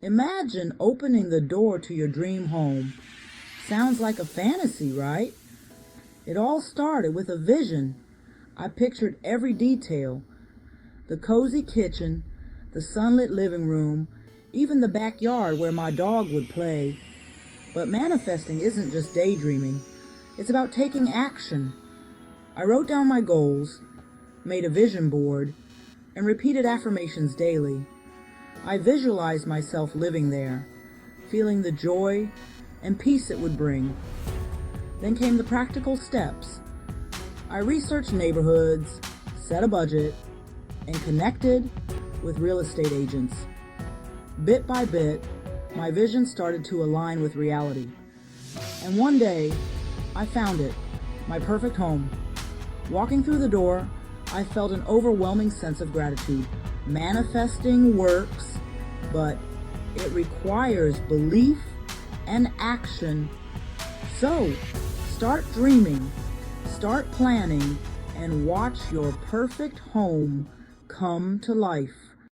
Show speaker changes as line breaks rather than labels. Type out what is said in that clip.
Imagine opening the door to your dream home. Sounds like a fantasy, right? It all started with a vision. I pictured every detail: the cozy kitchen, the sunlit living room, even the backyard where my dog would play. But manifesting isn't just daydreaming. It's about taking action. I wrote down my goals, made a vision board, and repeated affirmations daily. I visualized myself living there, feeling the joy and peace it would bring. Then came the practical steps. I researched neighborhoods, set a budget, and connected with real estate agents. Bit by bit, my vision started to align with reality. And one day, I found it, my perfect home. Walking through the door, I felt an overwhelming sense of gratitude. Manifesting works, but it requires belief and action. So, start dreaming, start planning, and watch your perfect home come to life.